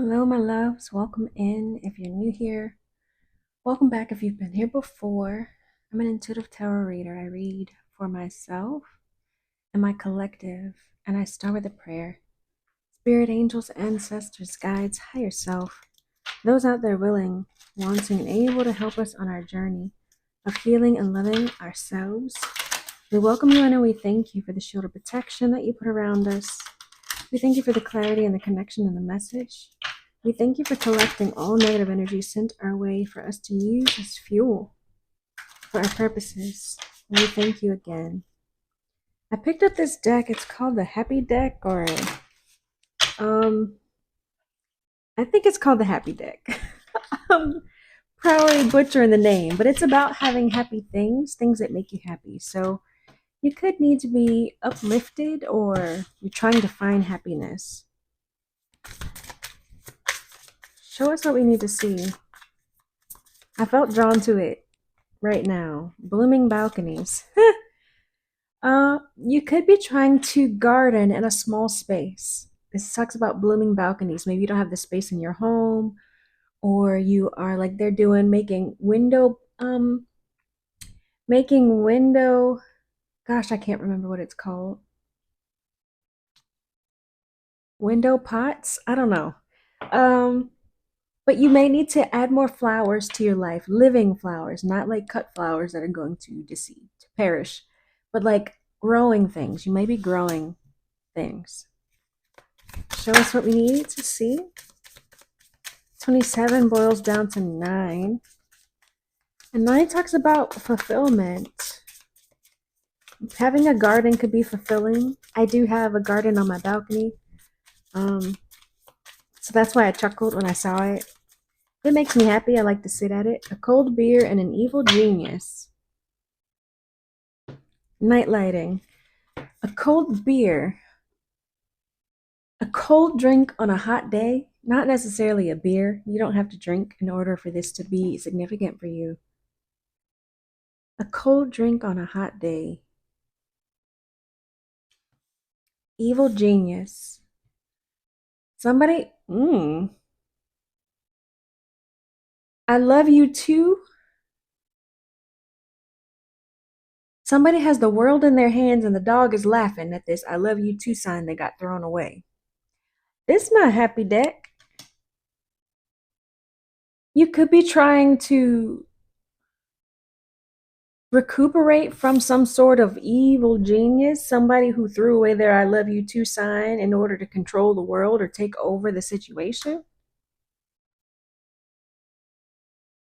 Hello, my loves. Welcome in if you're new here. Welcome back if you've been here before. I'm an intuitive tarot reader. I read for myself and my collective, and I start with a prayer. Spirit, angels, ancestors, guides, higher self, those out there willing, wanting, and able to help us on our journey of healing and loving ourselves. We welcome you in and we thank you for the shield of protection that you put around us. We thank you for the clarity and the connection and the message. We thank you for collecting all negative energy sent our way for us to use as fuel for our purposes. And we thank you again. I picked up this deck. It's called the Happy Deck, or I think it's called the Happy Deck. I'm probably butchering the name, but it's about having happy things, things that make you happy. So you could need to be uplifted, or you're trying to find happiness. Show us what we need to see. I felt drawn to it right now. Blooming balconies. You could be trying to garden in a small space. This talks about blooming balconies. Maybe you don't have the space in your home, or you are like they're doing making window, gosh, I can't remember what it's called. Window pots? I don't know. Um, but you may need to add more flowers to your life, living flowers, not like cut flowers that are going to deceive, to perish, but like growing things. You may be growing things. Show us what we need to see. 27 boils down to 9. And 9 talks about fulfillment. Having a garden could be fulfilling. I do have a garden on my balcony. So that's why I chuckled when I saw it. It makes me happy. I like to sit at it. A cold beer and an evil genius. Night lighting. A cold beer. A cold drink on a hot day. Not necessarily a beer. You don't have to drink in order for this to be significant for you. A cold drink on a hot day. Evil genius. Somebody, I love you too. Somebody has the world in their hands and the dog is laughing at this I love you too sign that got thrown away. This is not a happy deck. You could be trying to recuperate from some sort of evil genius, somebody who threw away their I love you too sign in order to control the world or take over the situation.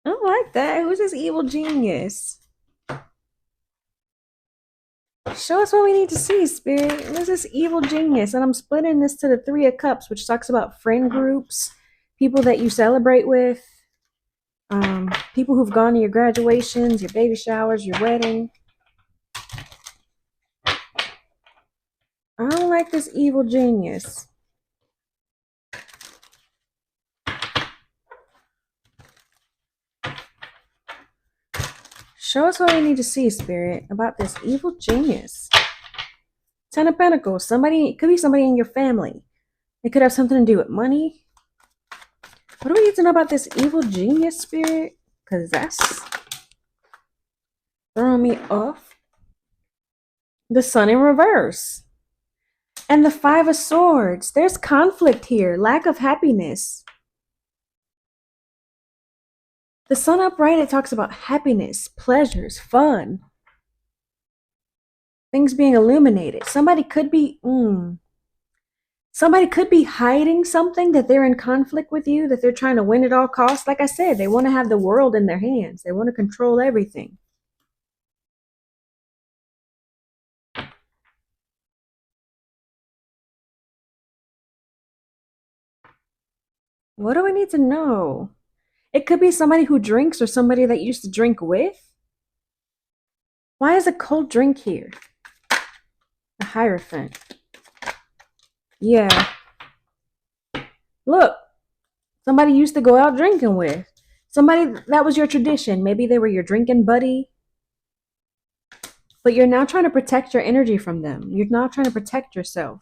I don't like that. Who's this evil genius? Show us what we need to see, Spirit. What is this evil genius? And I'm splitting this to the Three of Cups, which talks about friend groups, people that you celebrate with, people who've gone to your graduations, your baby showers, your wedding. I don't like this evil genius. Show us what we need to see, Spirit, about this evil genius. 10 of Pentacles. Somebody, it could be somebody in your family. It could have something to do with money. What do we need to know about this evil genius, Spirit? Because that's throwing me off. The Sun in reverse. And the Five of Swords. There's conflict here. Lack of happiness. The Sun upright, it talks about happiness, pleasures, fun. Things being illuminated. Somebody could be hiding something that they're in conflict with you, that they're trying to win at all costs. Like I said, they want to have the world in their hands. They want to control everything. What do we need to know? It could be somebody who drinks or somebody that you used to drink with. Why is a cold drink here? The Hierophant. Yeah. Look, somebody you used to go out drinking with. Somebody that was your tradition. Maybe they were your drinking buddy. But you're now trying to protect your energy from them. You're now trying to protect yourself.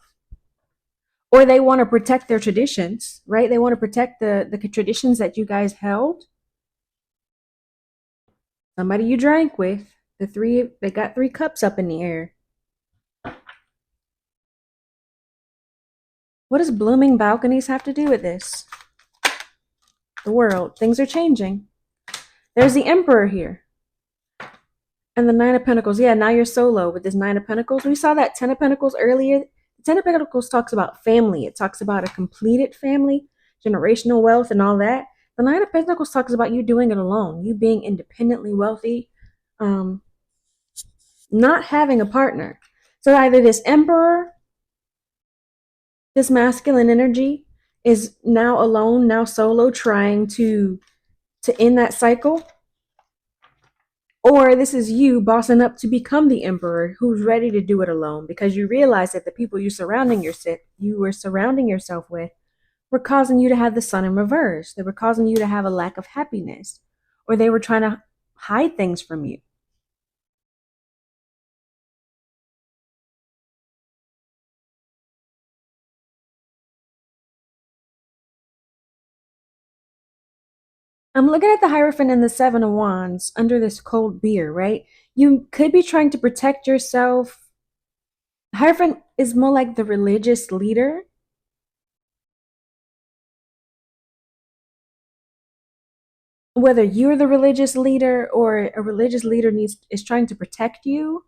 Or they want to protect their traditions, right? They want to protect the traditions that you guys held. Somebody you drank with. They got three cups up in the air. What does blooming balconies have to do with this? The world. Things are changing. There's the Emperor here. And the Nine of Pentacles. Yeah, now you're solo with this Nine of Pentacles. We saw that Ten of Pentacles earlier. The Ten of Pentacles talks about family. It talks about a completed family, generational wealth, and all that. The Nine of Pentacles talks about you doing it alone, you being independently wealthy, um, not having a partner. So either this Emperor, this masculine energy, is now alone, now solo, trying to end that cycle, or this is you bossing up to become the emperor who's ready to do it alone because you realize that the people you were surrounding yourself with were causing you to have the sun in reverse. They were causing you to have a lack of happiness, or they were trying to hide things from you. I'm looking at the Hierophant and the Seven of Wands under this cold beer, right? You could be trying to protect yourself. Hierophant is more like the religious leader. Whether you're the religious leader or a religious leader is trying to protect you,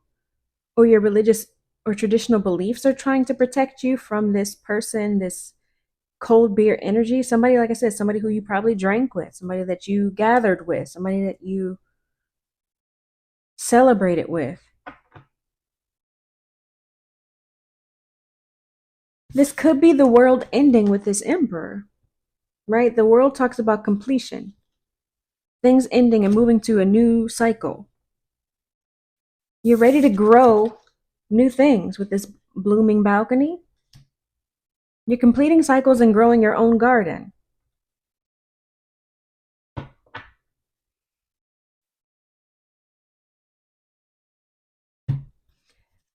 or your religious or traditional beliefs are trying to protect you from this person, this cold beer energy. Somebody, like I said, somebody who you probably drank with, somebody that you gathered with, somebody that you celebrated with. This could be the world ending with this emperor, right? The world talks about completion, things ending and moving to a new cycle. You're ready to grow new things with this blooming balcony. You're completing cycles and growing your own garden.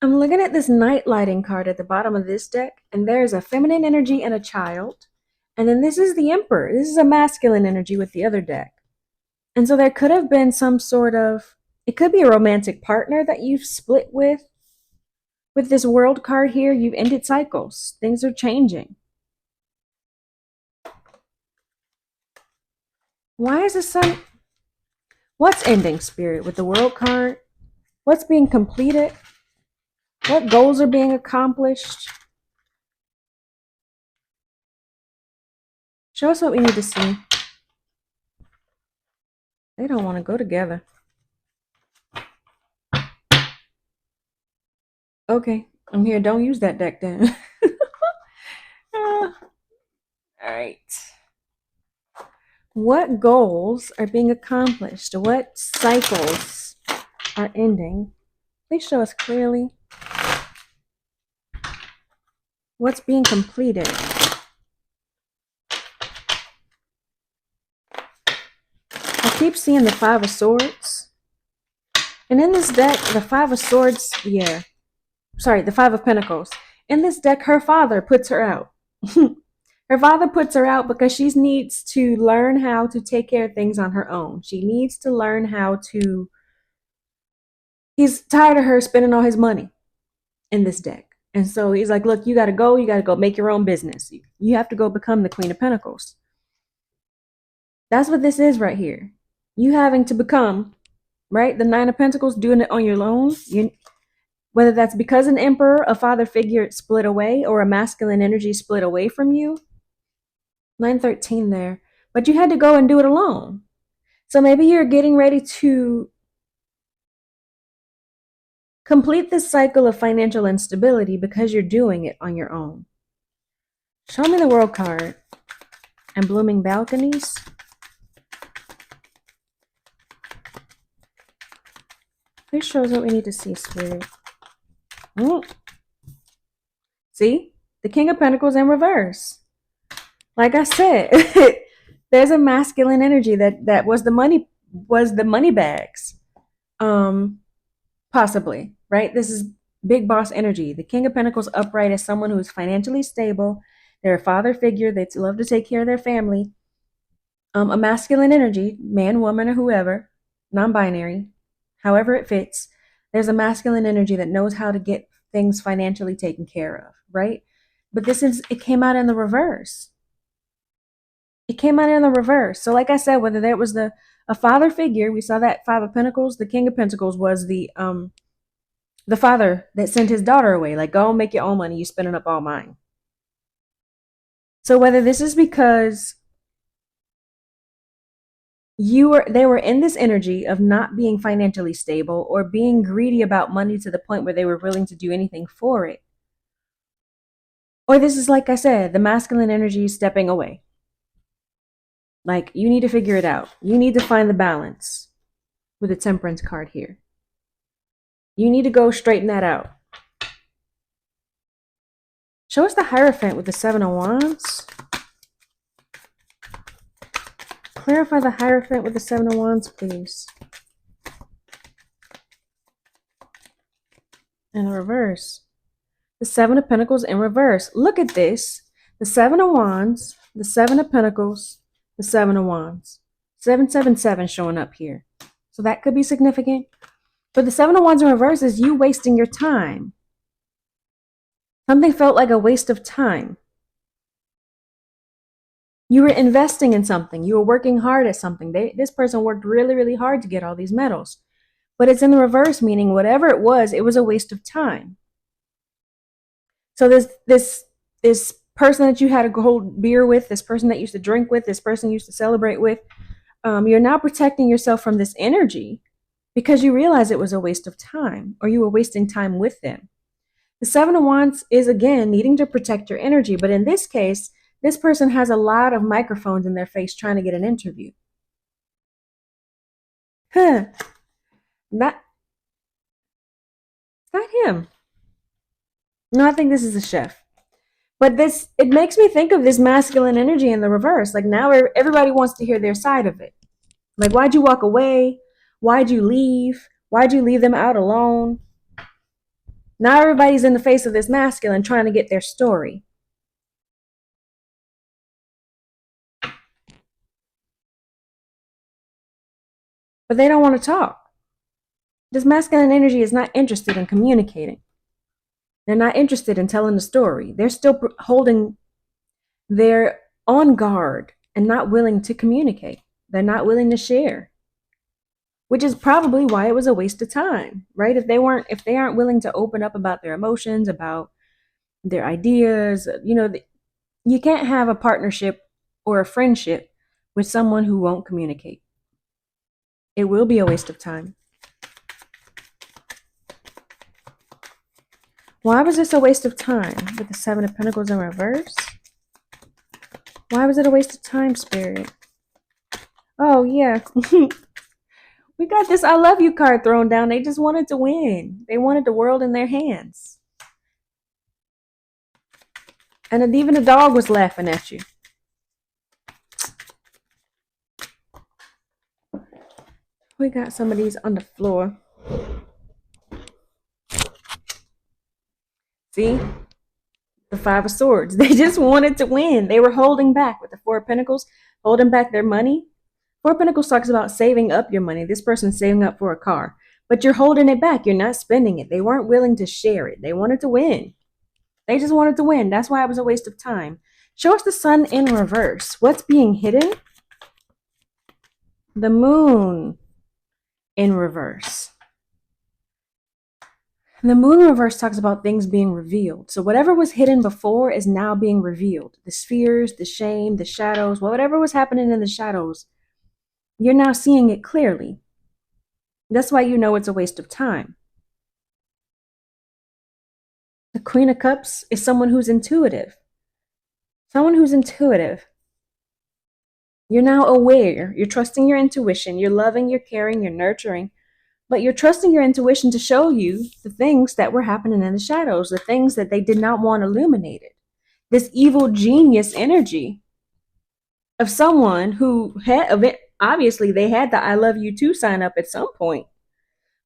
I'm looking at this night lighting card at the bottom of this deck, and there's a feminine energy and a child. And then this is the Emperor. This is a masculine energy with the other deck. And so there could have been some sort of, it could be a romantic partner that you've split with. With this world card here, you've ended cycles. Things are changing. Why is the sun? What's ending, Spirit, with the world card? What's being completed? What goals are being accomplished? Show us what we need to see. They don't want to go together. Okay, I'm here. Don't use that deck then. All right. What goals are being accomplished? What cycles are ending? Please show us clearly. What's being completed? I keep seeing the Five of Swords. And in this deck, the Five of Swords, the Five of Pentacles. In this deck, her father puts her out. Her father puts her out because she needs to learn how to take care of things on her own. She needs to learn how to. He's tired of her spending all his money in this deck. And so he's like, look, you got to go make your own business. You have to go become the Queen of Pentacles. That's what this is right here. You having to become, right? The Nine of Pentacles, doing it on your own. Whether that's because an emperor, a father figure split away, or a masculine energy split away from you. 913 there. But you had to go and do it alone. So maybe you're getting ready to complete this cycle of financial instability because you're doing it on your own. Show me the world card and blooming balconies. Please show us what we need to see, Spirit. See? The King of Pentacles in reverse. Like I said, there's a masculine energy that was the money bags. Possibly, right? This is big boss energy. The King of Pentacles upright is someone who is financially stable They're a father figure. They love to take care of their family. A masculine energy, man, woman, or whoever, non-binary, however it fits. There's a masculine energy that knows how to get things financially taken care of, right? But it came out in the reverse. It came out in the reverse. So, like I said, whether that was a father figure, we saw that Five of Pentacles. The King of Pentacles was the father that sent his daughter away. Like, go make your own money. You spending up all mine. So whether this is because they were in this energy of not being financially stable or being greedy about money to the point where they were willing to do anything for it, or this is, like I said, the masculine energy stepping away. Like, you need to figure it out. You need to find the balance with the Temperance card here. You need to go straighten that out. Show us the Hierophant with the Seven of Wands. Clarify the Hierophant with the Seven of Wands, please. And the reverse. The Seven of Pentacles in reverse. Look at this. The Seven of Wands, the Seven of Pentacles, the Seven of Wands. 777 showing up here. So that could be significant. But the Seven of Wands in reverse is you wasting your time. Something felt like a waste of time. You were investing in something. You were working hard at something. This person worked really, really hard to get all these medals. But it's in the reverse, meaning whatever it was a waste of time. So this person that you had a hold beer with, this person that used to drink with, this person you used to celebrate with, you're now protecting yourself from this energy because you realize it was a waste of time, or you were wasting time with them. The Seven of Wands is, again, needing to protect your energy. But in this case, this person has a lot of microphones in their face trying to get an interview. Not him. No, I think this is a chef. But it makes me think of this masculine energy in the reverse. Like, now everybody wants to hear their side of it. Like, why'd you walk away? Why'd you leave? Why'd you leave them out alone? Now everybody's in the face of this masculine trying to get their story. But they don't want to talk. This masculine energy is not interested in communicating. They're not interested in telling the story. They're still they're on guard and not willing to communicate. They're not willing to share, which is probably why it was a waste of time, right? If they aren't willing to open up about their emotions, about their ideas, you can't have a partnership or a friendship with someone who won't communicate. It will be a waste of time. Why was this a waste of time with the Seven of Pentacles in reverse? Why was it a waste of time, Spirit? Oh, yeah. We got this I love you card thrown down. They just wanted to win. They wanted the world in their hands. And even the dog was laughing at you. We got some of these on the floor. See? The Five of Swords. They just wanted to win. They were holding back with the Four of Pentacles, holding back their money. Four of Pentacles talks about saving up your money. This person's saving up for a car, but you're holding it back. You're not spending it. They weren't willing to share it. They wanted to win. They just wanted to win. That's why it was a waste of time. Show us the Sun in reverse. What's being hidden? The Moon in reverse. The Moon in reverse talks about things being revealed. So whatever was hidden before is now being revealed. The spheres, the shame, the shadows, whatever was happening in the shadows, you're now seeing it clearly. That's why you know it's a waste of time. The Queen of Cups is someone who's intuitive. Someone who's intuitive. You're now aware. You're trusting your intuition. You're loving, you're caring, you're nurturing. But you're trusting your intuition to show you the things that were happening in the shadows, the things that they did not want illuminated. This evil genius energy of someone who obviously they had the I love you too sign up at some point,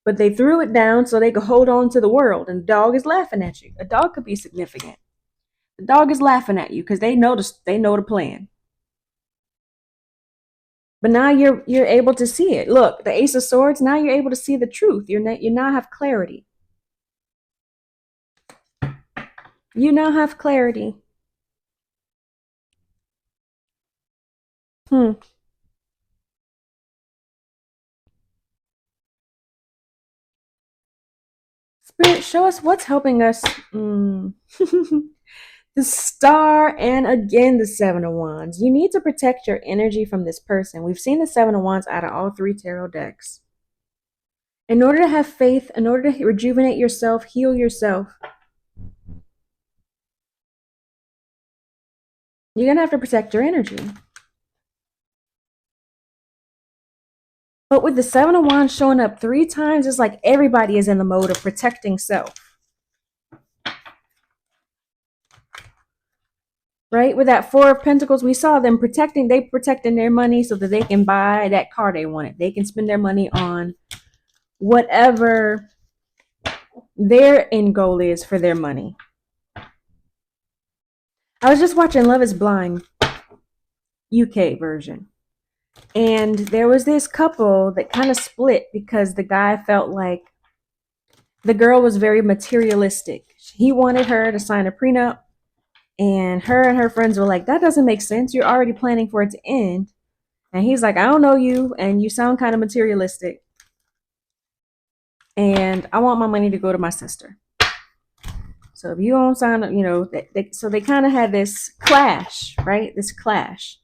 but they threw it down so they could hold on to the world, and the dog is laughing at you. A dog could be significant. The dog is laughing at you because they know the plan. But now you're able to see it. Look, the Ace of Swords. Now you're able to see the truth. You now have clarity. You now have clarity. Hmm. Spirit, show us what's helping us. Mm. The Star and again the Seven of Wands. You need to protect your energy from this person. We've seen the Seven of Wands out of all three tarot decks. In order to have faith, in order to rejuvenate yourself, heal yourself, you're going to have to protect your energy. But with the Seven of Wands showing up 3 times, it's like everybody is in the mode of protecting self. Right? With that Four of Pentacles, we saw them protecting their money so that they can buy that car they wanted. They can spend their money on whatever their end goal is for their money. I was just watching Love is Blind UK version. And there was this couple that kind of split because the guy felt like the girl was very materialistic. He wanted her to sign a prenup, and her friends were like, that doesn't make sense. You're already planning for it to end. And he's like, I don't know you, and you sound kind of materialistic. And I want my money to go to my sister. So if you don't sign up, so they kind of had this clash, right? This clash.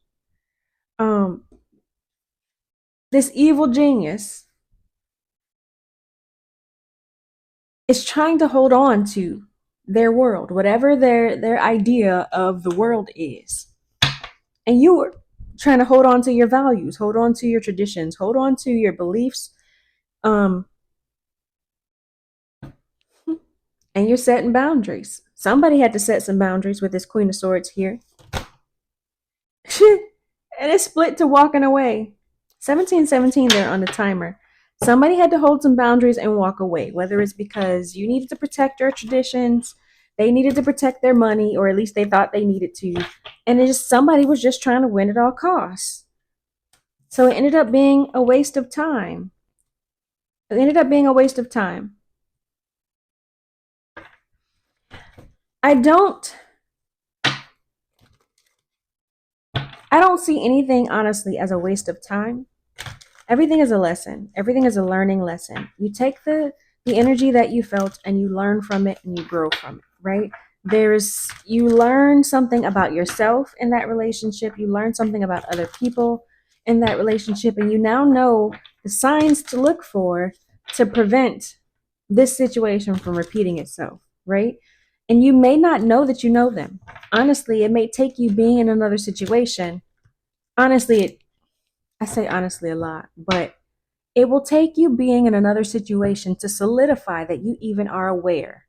This evil genius is trying to hold on to their world, whatever their idea of the world is. And you are trying to hold on to your values, hold on to your traditions, hold on to your beliefs. And you're setting boundaries. Somebody had to set some boundaries with this Queen of Swords here. And it's split to walking away. 1717 there on the timer. Somebody had to hold some boundaries and walk away, whether it's because you needed to protect your traditions, they needed to protect their money, or at least they thought they needed to. And it just somebody was just trying to win at all costs. So it ended up being a waste of time. It ended up being a waste of time. I don't see anything honestly as a waste of time. Everything is a lesson. Everything is a learning lesson. You take the energy that you felt and you learn from it and you grow from it, right? You learn something about yourself in that relationship. You learn something about other people in that relationship, and you now know the signs to look for to prevent this situation from repeating itself, right? And you may not know that you know them. Honestly, it may take you being in another situation. Honestly, I say honestly a lot, but it will take you being in another situation to solidify that you even are aware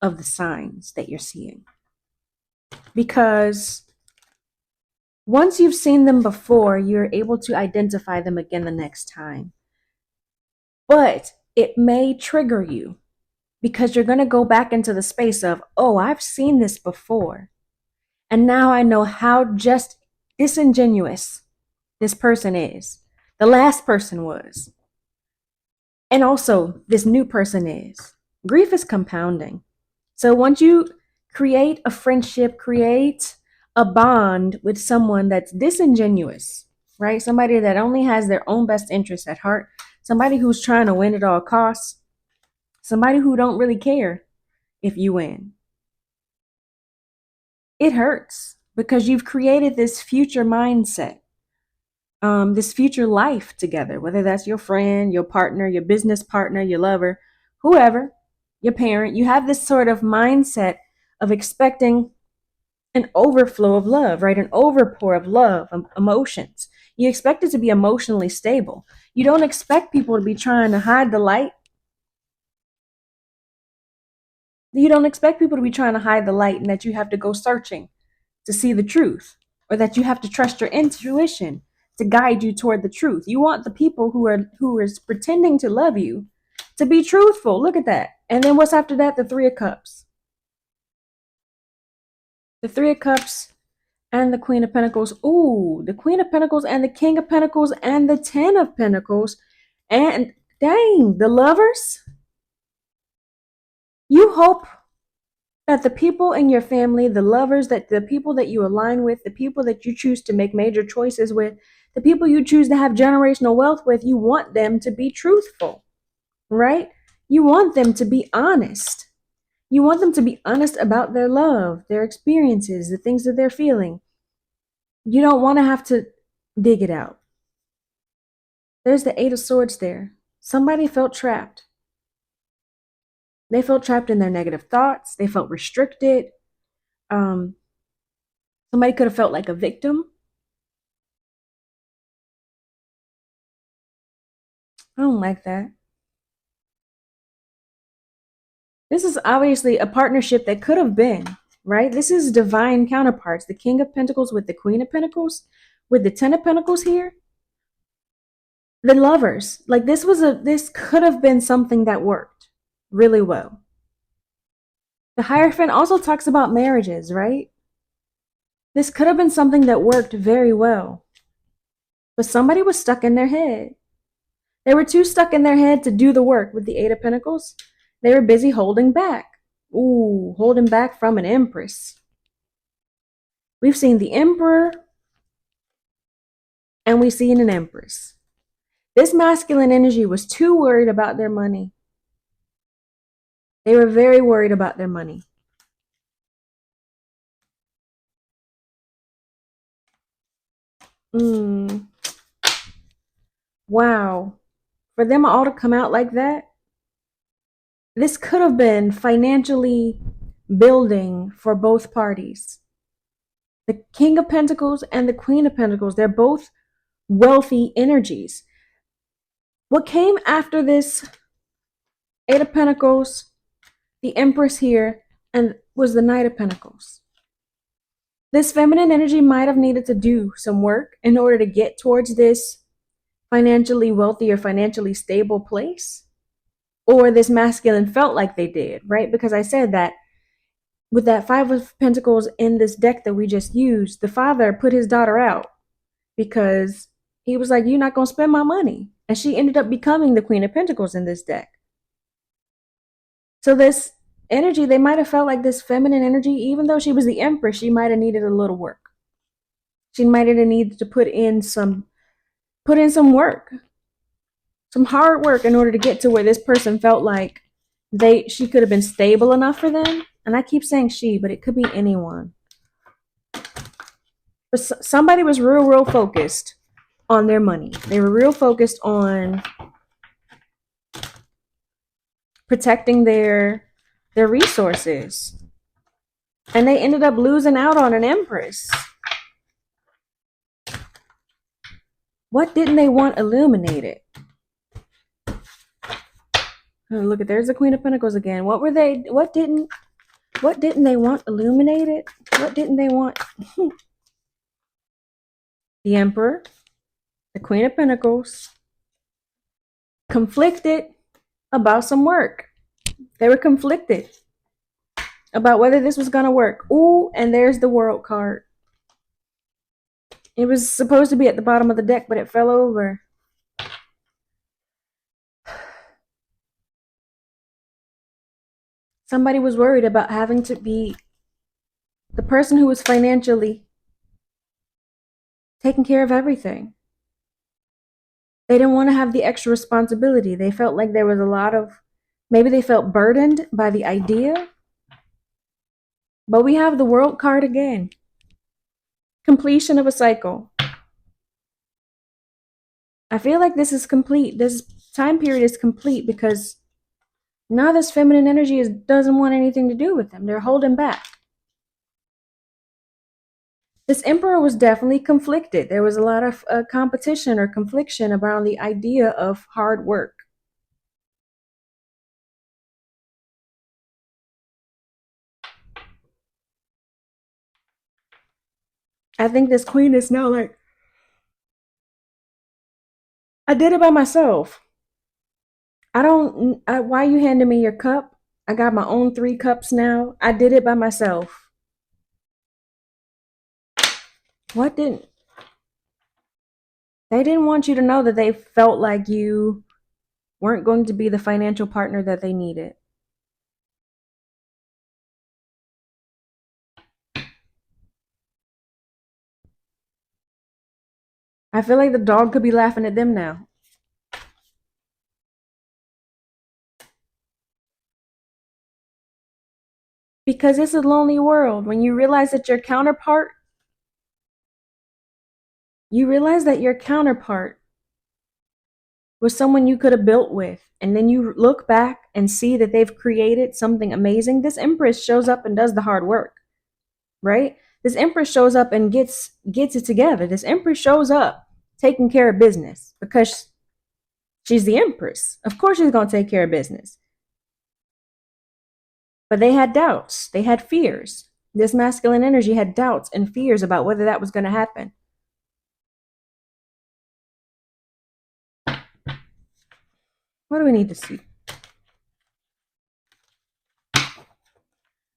of the signs that you're seeing. Because once you've seen them before, you're able to identify them again the next time. But it may trigger you because you're going to go back into the space of, oh, I've seen this before. And now I know how just disingenuous this person is. The last person was. And also, this new person is. Grief is compounding. So once you create a friendship, create a bond with someone that's disingenuous, right? Somebody that only has their own best interests at heart, somebody who's trying to win at all costs, somebody who don't really care if you win. It hurts because you've created this future mindset, this future life together, whether that's your friend, your partner, your business partner, your lover, whoever, your parent. You have this sort of mindset of expecting an overflow of love, right? An overpour of love, emotions. You expect it to be emotionally stable. You don't expect people to be trying to hide the light. You don't expect people to be trying to hide the light and that you have to go searching to see the truth, or that you have to trust your intuition to guide you toward the truth. You want the people who is pretending to love you to be truthful. Look at that. And then what's after that? The Three of Cups. The Three of Cups and the Queen of Pentacles. Ooh, the Queen of Pentacles and the King of Pentacles and the Ten of Pentacles. And dang, the Lovers. You hope that the people in your family, the lovers, that the people that you align with, the people that you choose to make major choices with, the people you choose to have generational wealth with, you want them to be truthful, right? You want them to be honest. You want them to be honest about their love, their experiences, the things that they're feeling. You don't want to have to dig it out. There's the Eight of Swords there. Somebody felt trapped. They felt trapped in their negative thoughts. They felt restricted. Um, Somebody could have felt like a victim. I don't like that. This is obviously a partnership that could have been, right? This is divine counterparts. The King of Pentacles with the Queen of Pentacles, with the Ten of Pentacles here. The Lovers. Like this could have been something that worked really well. The Hierophant also talks about marriages, right? This could have been something that worked very well. But somebody was stuck in their head. They were too stuck in their head to do the work with the Eight of Pentacles. They were busy holding back. Ooh, holding back from an Empress. We've seen the Emperor and we've seen an Empress. This masculine energy was too worried about their money. They were very worried about their money. Wow. For them all to come out like that, this could have been financially building for both parties. The King of Pentacles and the Queen of Pentacles, they're both wealthy energies. What came after this Eight of Pentacles, the Empress here, and was the Knight of Pentacles. This feminine energy might have needed to do some work in order to get towards this financially wealthy or financially stable place. Or this masculine felt like they did, right? Because I said that with that Five of Pentacles in this deck that we just used, the father put his daughter out because he was like, you're not going to spend my money. And she ended up becoming the Queen of Pentacles in this deck. So this energy, they might have felt like this feminine energy, even though she was the Empress, she might have needed a little work. She might have needed to put in some work, some hard work in order to get to where this person felt like she could have been stable enough for them. And I keep saying she, but it could be anyone. But somebody was real focused on their money. They were real focused on protecting their resources. And they ended up losing out on an Empress. What didn't they want illuminated? Oh, look at, there's the Queen of Pentacles again. What didn't they want illuminated? What didn't they want? The Emperor, the Queen of Pentacles, conflicted about some work. They were conflicted about whether this was going to work. Ooh, and there's the World card. It was supposed to be at the bottom of the deck, but it fell over. Somebody was worried about having to be the person who was financially taking care of everything. They didn't want to have the extra responsibility. They felt like there was a lot of, maybe they felt burdened by the idea. But we have the World card again. Completion of a cycle. I feel like this is complete. This time period is complete because now this feminine energy doesn't want anything to do with them. They're holding back. This Emperor was definitely conflicted. There was a lot of competition or confliction around the idea of hard work. I think this Queen is now like, I did it by myself. Why are you handing me your cup? I got my own 3 cups now. I did it by myself. What didn't they didn't want you to know that they felt like you weren't going to be the financial partner that they needed. I feel like the dog could be laughing at them now. Because it's a lonely world. When you realize that your counterpart was someone you could have built with, and then you look back and see that they've created something amazing. This Empress shows up and does the hard work, right? This Empress shows up and gets it together. This Empress shows up taking care of business because she's the Empress. Of course she's going to take care of business. But they had doubts, they had fears. This masculine energy had doubts and fears about whether that was going to happen. What do we need to see?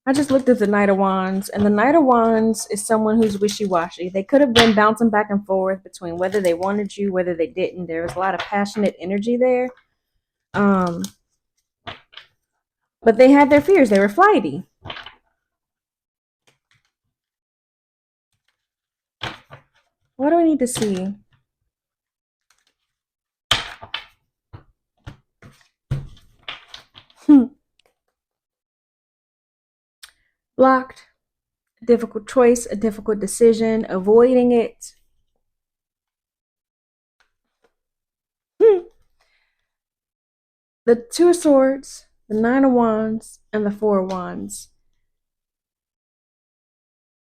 I just looked at the Knight of Wands, and the Knight of Wands is someone who's wishy-washy. They could have been bouncing back and forth between whether they wanted you, whether they didn't. There was a lot of passionate energy there. Um, but they had their fears. They were flighty. What do we need to see? Blocked. A difficult choice, a difficult decision, avoiding it. The Two of Swords, the Nine of Wands, and the Four of Wands.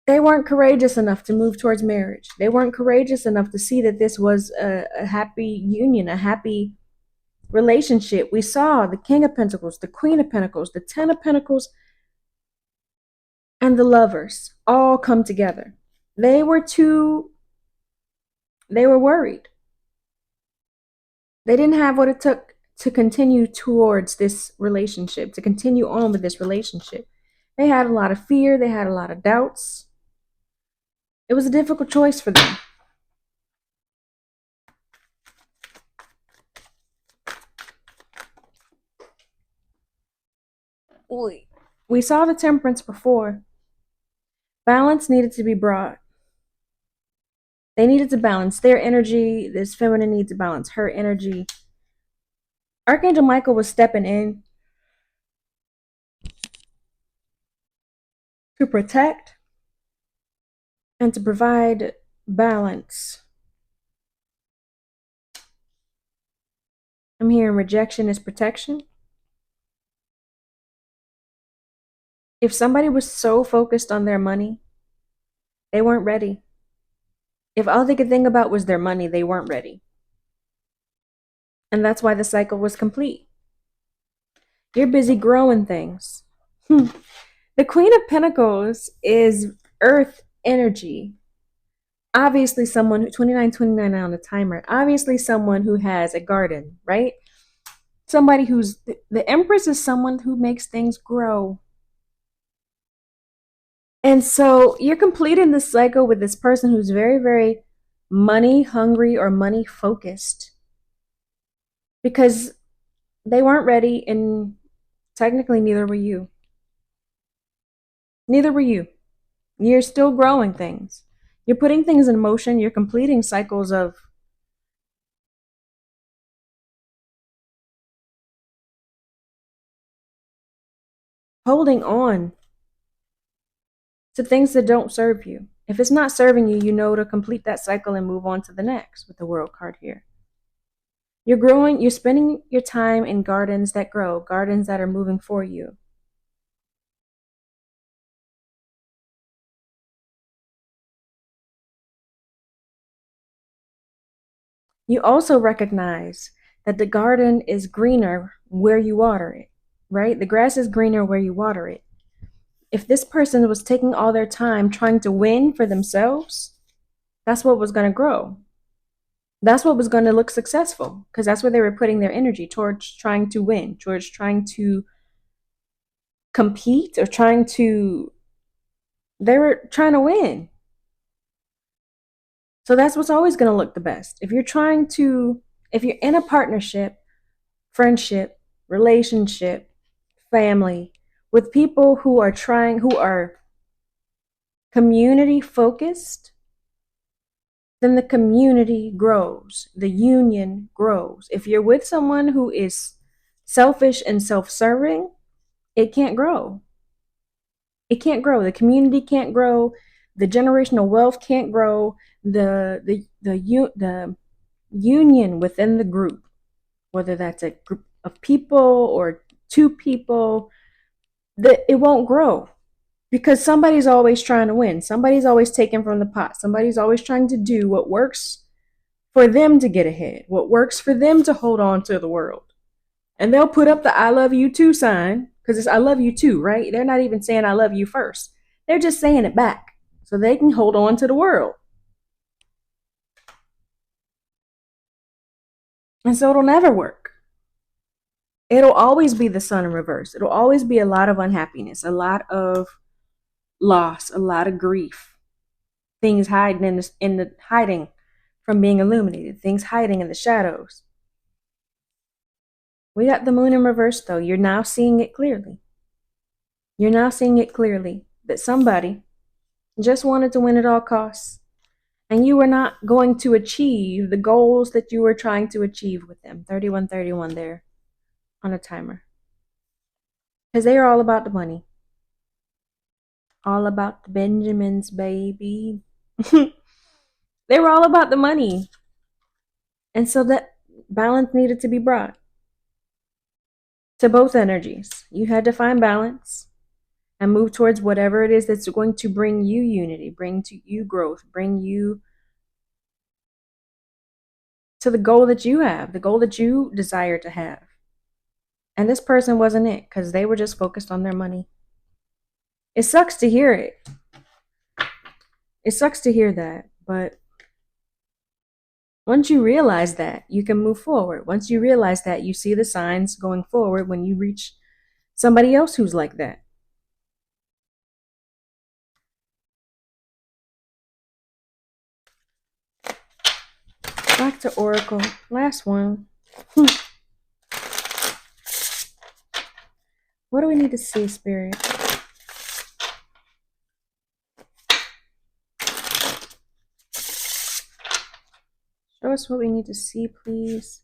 They weren't courageous enough to move towards marriage. They weren't courageous enough to see that this was a happy union, a happy relationship. We saw the King of Pentacles, the Queen of Pentacles, the Ten of Pentacles, and the Lovers all come together. They were worried. They didn't have what it took to continue towards this relationship, to continue on with this relationship. They had a lot of fear, they had a lot of doubts. It was a difficult choice for them. We saw the Temperance before. Balance needed to be brought. They needed to balance their energy. This feminine needs to balance her energy. Archangel Michael was stepping in to protect and to provide balance. I'm hearing rejection is protection. If somebody was so focused on their money, they weren't ready. If all they could think about was their money, they weren't ready. And that's why the cycle was complete. You're busy growing things. The Queen of Pentacles is earth energy. Obviously someone who 29 on the timer, obviously someone who has a garden, right? Somebody who's the Empress is someone who makes things grow. And so you're completing this cycle with this person who's very, very money hungry or money focused because they weren't ready, and technically neither were you. Neither were you. You're still growing things. You're putting things in motion. You're completing cycles of holding on to things that don't serve you. If it's not serving you, you know to complete that cycle and move on to the next with the World card here. You're growing, you're spending your time in gardens that grow, gardens that are moving for you. You also recognize that the garden is greener where you water it, right? The grass is greener where you water it. If this person was taking all their time trying to win for themselves, that's what was going to grow. That's what was going to look successful because that's where they were putting their energy towards trying to win, towards trying to compete or they were trying to win. So that's what's always going to look the best. If you're in a partnership, friendship, relationship, family, with people who are community focused, then the community grows, the union grows. If you're with someone who is selfish and self serving, it can't grow. It can't grow. The community can't grow. The generational wealth can't grow. The union within the group, whether that's a group of people or two people, that it won't grow because somebody's always trying to win. Somebody's always taking from the pot. Somebody's always trying to do what works for them to get ahead, what works for them to hold on to the world. And they'll put up the I love you too sign because it's I love you too, right? They're not even saying I love you first. They're just saying it back so they can hold on to the world. And so it'll never work. It'll always be the sun in reverse. It'll always be a lot of unhappiness, a lot of loss, a lot of grief, things hiding in the hiding from being illuminated, things hiding in the shadows. We got the moon in reverse though. You're now seeing it clearly. You're now seeing it clearly that somebody just wanted to win at all costs. And you were not going to achieve the goals that you were trying to achieve with them. 3131 there on a timer. Because they are all about the money. All about the Benjamins, baby. They were all about the money. And so that balance needed to be brought to both energies. You had to find balance and move towards whatever it is that's going to bring you unity, bring to you growth, bring you to the goal that you have, the goal that you desire to have. And this person wasn't it because they were just focused on their money. It sucks to hear it. It sucks to hear that. But once you realize that, you can move forward. Once you realize that, you see the signs going forward when you reach somebody else who's like that. Back to Oracle. Last one. What do we need to see, Spirit? Show us what we need to see, please.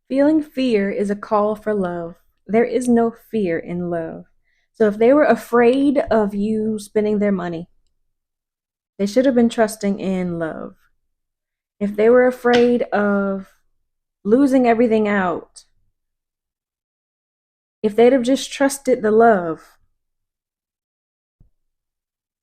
Feeling fear is a call for love. There is no fear in love. So if they were afraid of you spending their money, they should have been trusting in love. If they were afraid of losing everything out, if they'd have just trusted the love,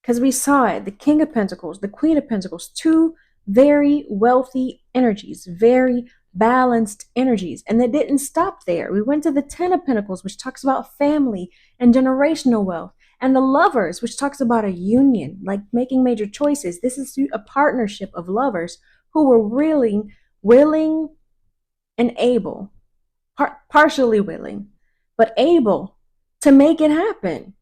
because we saw it, the King of Pentacles, the Queen of Pentacles, two very wealthy energies, very balanced energies. And they didn't stop there. We went to the Ten of Pentacles, which talks about family and generational wealth, and the Lovers, which talks about a union, like making major choices. This is a partnership of lovers who were really willing and able, partially willing, but able to make it happen.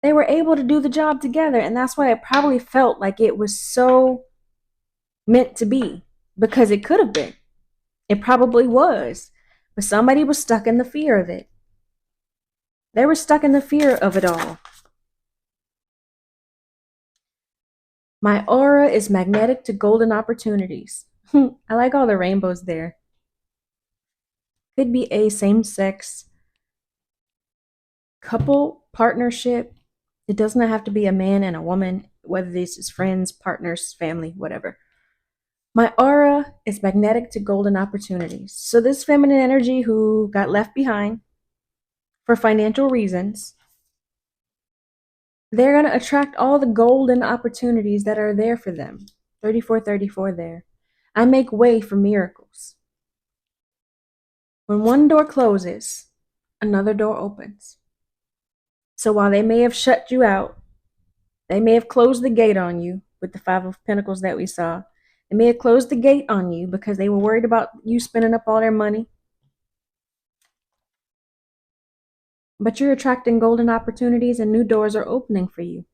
They were able to do the job together. And that's why it probably felt like it was so meant to be, because it could have been. It probably was. But somebody was stuck in the fear of it. They were stuck in the fear of it all. My aura is magnetic to golden opportunities. I like all the rainbows there. Could be a same-sex couple partnership. It does not have to be a man and a woman, whether this is friends, partners, family, whatever. My aura is magnetic to golden opportunities. So this feminine energy who got left behind for financial reasons, they're going to attract all the golden opportunities that are there for them. 3434 there. I make way for miracles. When one door closes, another door opens. So while they may have shut you out, they may have closed the gate on you with the Five of Pentacles that we saw. They may have closed the gate on you because they were worried about you spending up all their money. But you're attracting golden opportunities and new doors are opening for you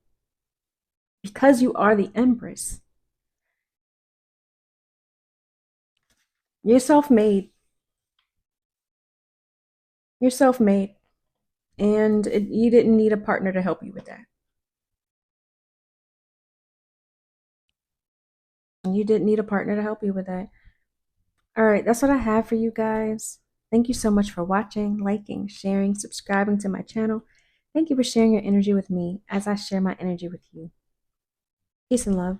because you are the Empress. You're self-made. You're self-made. And you didn't need a partner to help you with that. You didn't need a partner to help you with that. All right, that's what I have for you guys. Thank you so much for watching, liking, sharing, subscribing to my channel. Thank you for sharing your energy with me as I share my energy with you. Peace and love.